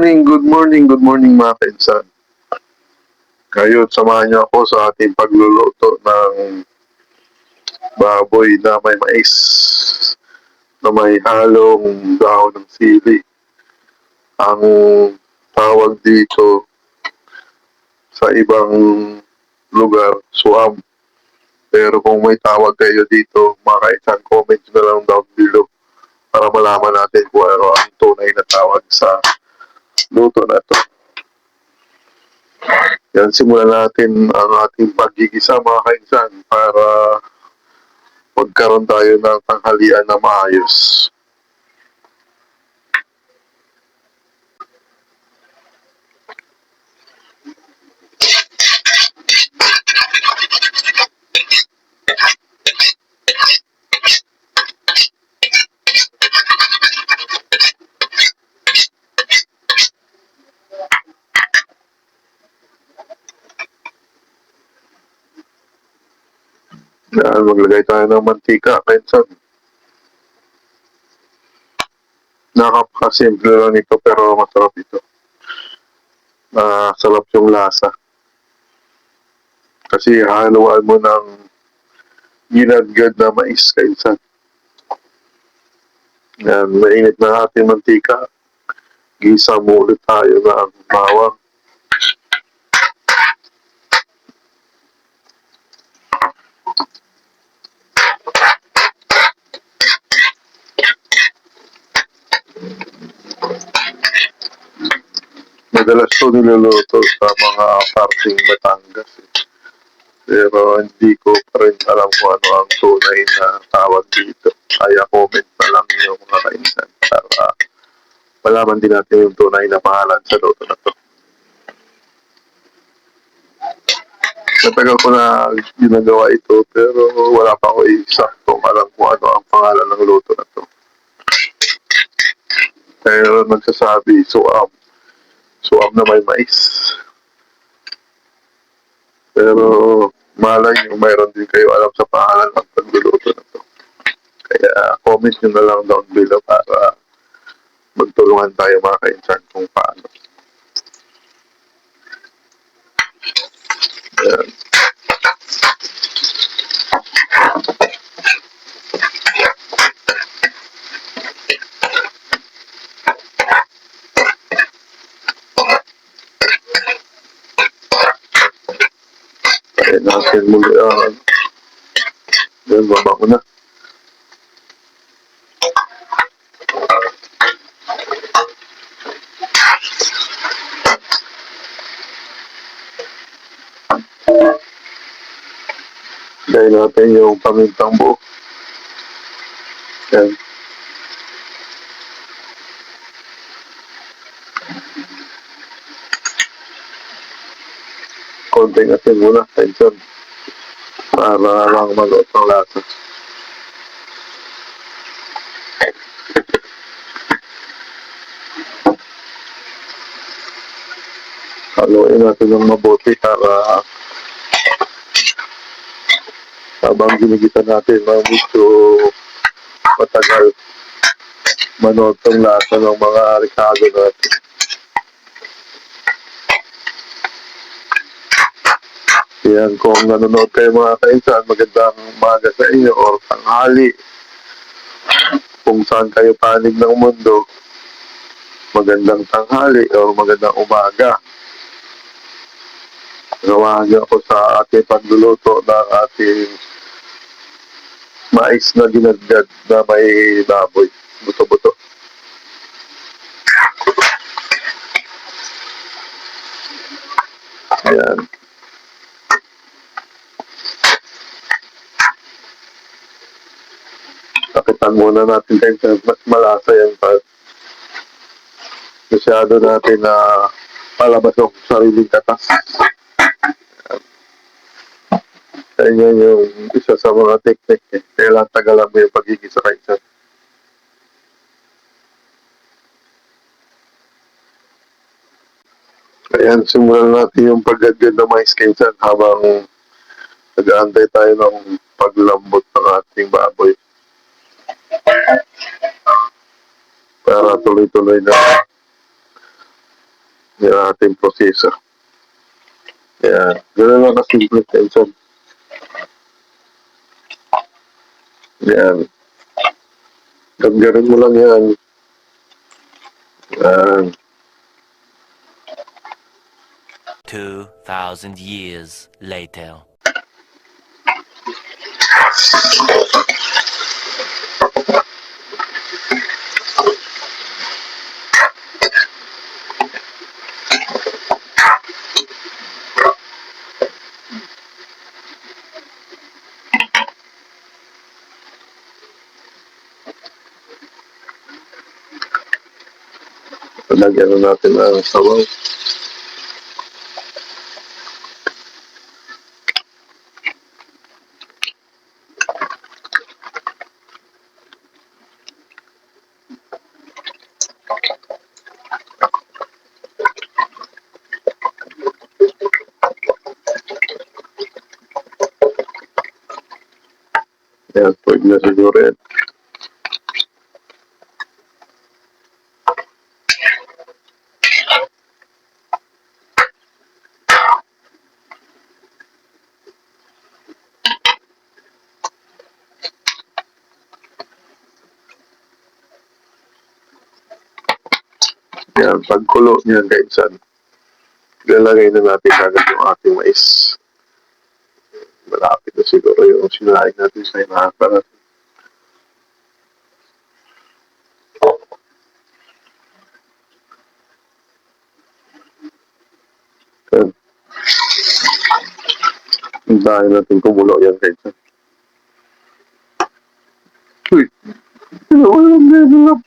Good morning mga kainsan. Ngayon, samahan niyo ako sa ating pagluluto ng baboy na may mais, na may halong dahon ng sili. Ang tawag dito sa ibang lugar, suam. Pero kung may tawag kayo dito, mga kainsan, comment na lang down below para malaman natin kung ano ang tunay na tawag sa luto na to. Yan, simulan natin ang ating pagigisa mga kainsan para magkaroon tayo ng tanghalian na maayos. Yan, maglagay tayo ng mantika, kainsan. Nakakasimple lang ito pero masarap ito. Sarap yung lasa. Kasi haluan mo ng ginadgad na mais, kainsan. Yan, mainit na ating mantika. Gisa mo ulit tayo ng bawang. Madalas ito niluluto sa mga parting Batangas. Pero hindi ko pa rin alam kung ano ang tunay na tawag dito. Kaya comment na lang yung mga kainsan para malaman din natin yung tunay na pangalan sa luto na to. Natagal ko na ginagawa ito pero wala pa ako eksaktong alam kung ano ang pangalan ng luto na to. Pero nagsasabi, suam na may mais. Pero malay nyo, mayroon din kayo alam sa pangalan ng pagluluto na to. Kaya comment nyo na lang down below para magtulungan tayo mga kainsan kung paano. Ayan. Ayan natin muli ang yan, baba ko na. Dahil natin yung pamintang buo. Yan. Konting asin muna, kainsan. Para lang maluot ng lasa. Haluin natin ng mabuti para habang ginigita natin, medyo matagal manood ng lasa ng mga rekado natin. Yan, kung nanonood kayo mga kainsan, magandang umaga sa inyo o tanghali. Kung saan kayo panig ng mundo, magandang tanghali o magandang umaga. Gawahan niyo ako sa ating pagluluto ng ating mais na ginadgad na may baboy. Buto-buto. Ayan. Takitan muna natin kayo mas malasa yan pa. Masyado natin na palabas yung sariling katas. Kaya yung isa sa mga teknik. Kailangan tagalan mo yung pagigisa kayo. Ayan, simulan natin yung paggadgad ng mais kainsan habang nag-aantay tayo ng paglambot ng ating baboy. Para tuloy-tuloy na yung ating proseso. Kaya, gano'n lang kasimple, Kainsan. Yan. Gagawin mo lang yan. Yan. 2,000 years later. Lagyan na natin ang sabaw. Yan, pwede na siguro yan. Yan, pagkulo niyan, Kainsan, ilalagay na natin agad yung ating mais. Malapit na siguro yung sinaing natin sa inahaka natin. Yan. Hintayin natin kumulo yan, Kainsan. Uy! Walang level up.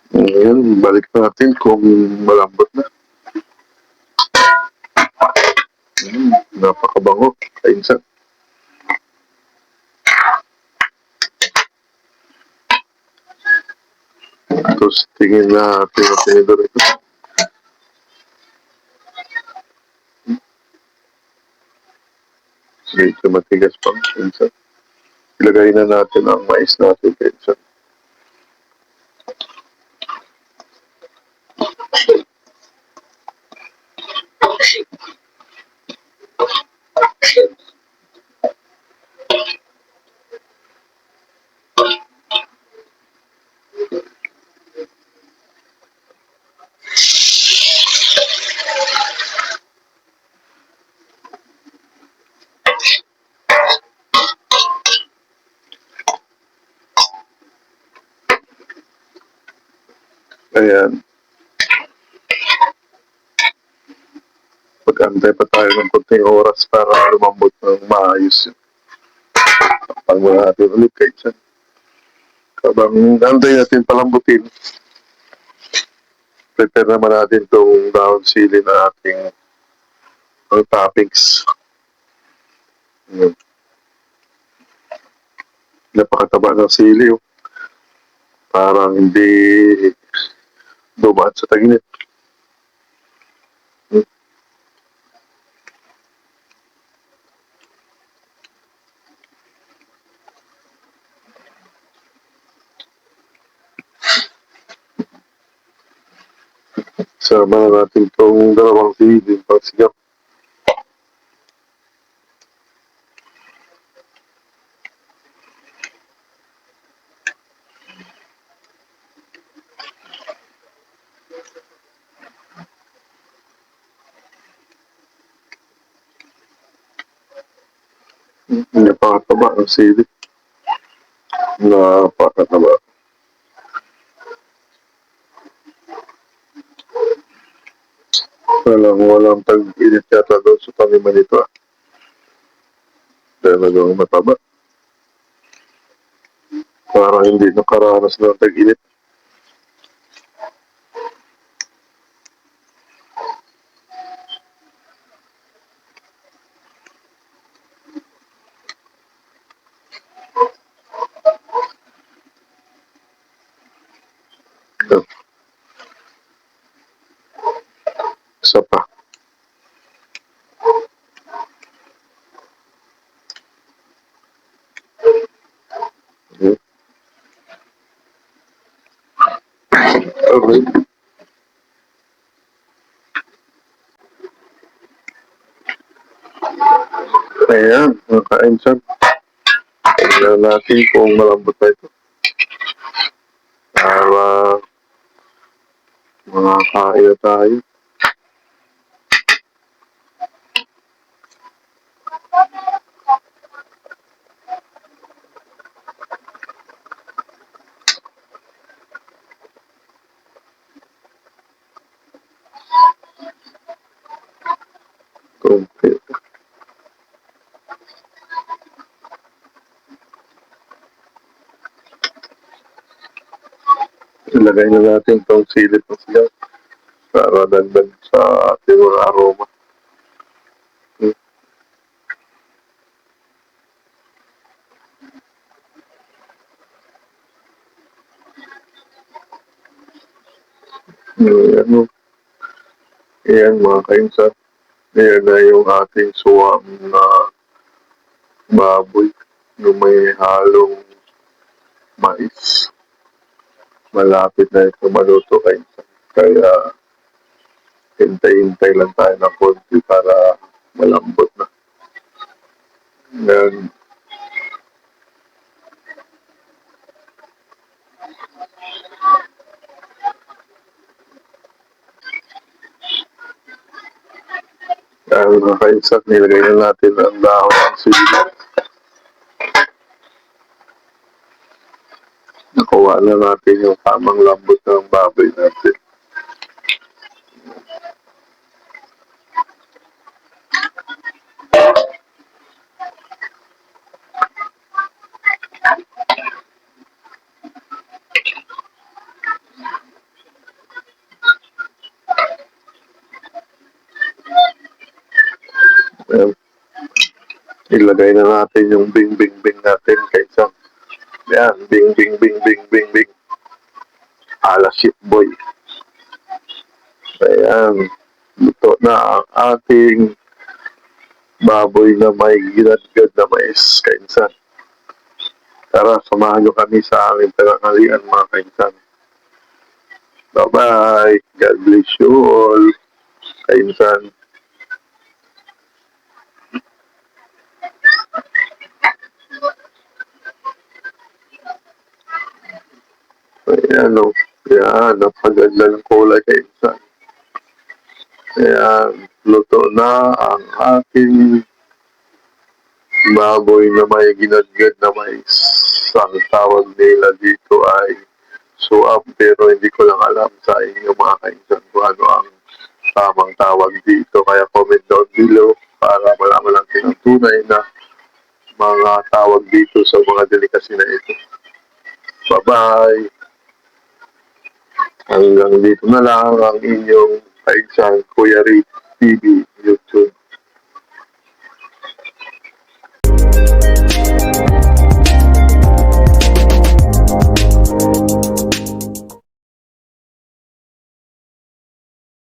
Ngayon, balik natin kung malambot na. Napakabango, Kainsan. Tapos tingin natin ang tinidor ito. Medyo matigas pa, Kainsan. Ilagay na natin ang mais natin, Kainsan. Ayan. Mag-antay pa tayo ng konting oras para lumambot ng maayos yun. Pag mga natin ulit, Kainsan. Habang antay natin palambutin, prepare naman natin itong down sili na ating toppings. Yun. Napakataba ng sili. Oh. Parang hindi dumaan sa taginit. Sama na natin itong dalawang sili pang sigap. Napakataba ng sili. Napakataba. Walang tag-init yata doon sa paniman nito. Talagang mataba. Parang hindi nakaranas ng tag-init. Isa pa. Okay. Ayan, mga kainsan. Tingnan natin kung malambot na ito. Para makakain na tayo. Konti. Ilagay na natin itong silip na siya para dagdag sa ating mga aroma. Ano, ayan mga kainsan. Ayan na yung ating suwang na baboy yung may halong mais. Malapit na ito maluto kainsan. Kaya hintay-hintay lang tayo ng konti para malambot na. Ayan. Dahil mga kainsan, nilagay na natin ang dahon ng sili. Nakuha na natin yung tamang lambot ng baboy natin. Ayan. Ilagay na natin yung bing-bing-bing natin kainsan. Yan, bing-bing-bing-bing-bing-bing. Ala ship boy. Ayan. Luto na ang ating baboy na may ginadgad na mais, kainsan. Tara, samahan nyo kami sa aming tanghalian, mga kainsan. Bye-bye. God bless you all, kainsan. Ayan, o. Ayan, napaganda ng kulay, kainsan. Ayan, luto na ang ating baboy na may ginadgad na mais. Ang tawag nila dito ay suap, pero hindi ko lang alam sa inyo mga kainsan kung ano ang tamang tawag dito. Kaya comment down below para malaman natin ang tunay na mga tawag dito sa mga delikasy na ito. Bye-bye! Hanggang dito na lang ang inyong kainsan Kuya Rick TV YouTube.